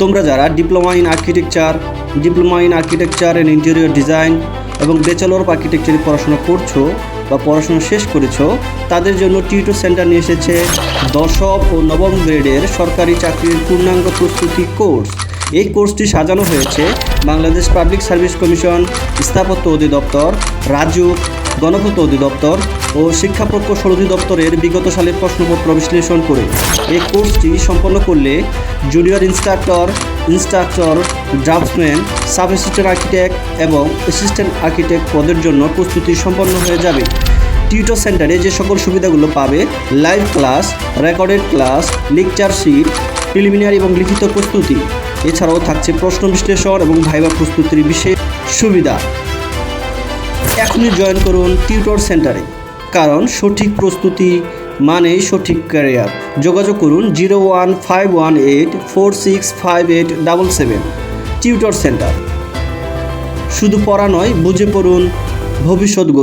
তোমরা যারা diploma in architecture and interior design এবং ব্যাচেলর অফ আর্কিটেকচারে পড়াশোনা করছো বা পড়াশোনা শেষ করেছো, তাদের জন্য টিউটর সেন্টার নিয়ে এসেছে দশম ও নবম গ্রেডের সরকারি চাকরির পূর্ণাঙ্গ প্রস্তুতি কোর্স। এই কোর্সটি সাজানো হয়েছে বাংলাদেশ পাবলিক সার্ভিস কমিশন, স্থাপত্য অধিদপ্তর, রাজুক, গণপূর্ত অধিদপ্তর ও শিক্ষা প্রকৌশল অধিদপ্তরের বিগত সালের প্রশ্নপত্র বিশ্লেষণ করে। এই কোর্সটি সম্পন্ন করলে junior instructor, draughtsman, sub assistant architect এবং অ্যাসিস্ট্যান্ট আর্কিটেক্ট পদের জন্য প্রস্তুতি সম্পন্ন হয়ে যাবে। টিউটর সেন্টারে যে সকল সুবিধাগুলো পাবে: live class, recorded class, lecture sheet, preliminary এবং লিখিত প্রস্তুতি। এছাড়াও থাকছে প্রশ্ন বিশ্লেষণ এবং ভাইভা প্রস্তুতির বিশেষ সুবিধা। এখনই জয়েন করুন টিউটর সেন্টারে, কারণ সঠিক প্রস্তুতি মানেই সঠিক ক্যারিয়ার। যোগাযোগ করুন 01518465877। টিউটর সেন্টার, শুধু পড়া নয়, বুঝে পড়ুন, ভবিষ্যৎ গড়ুন।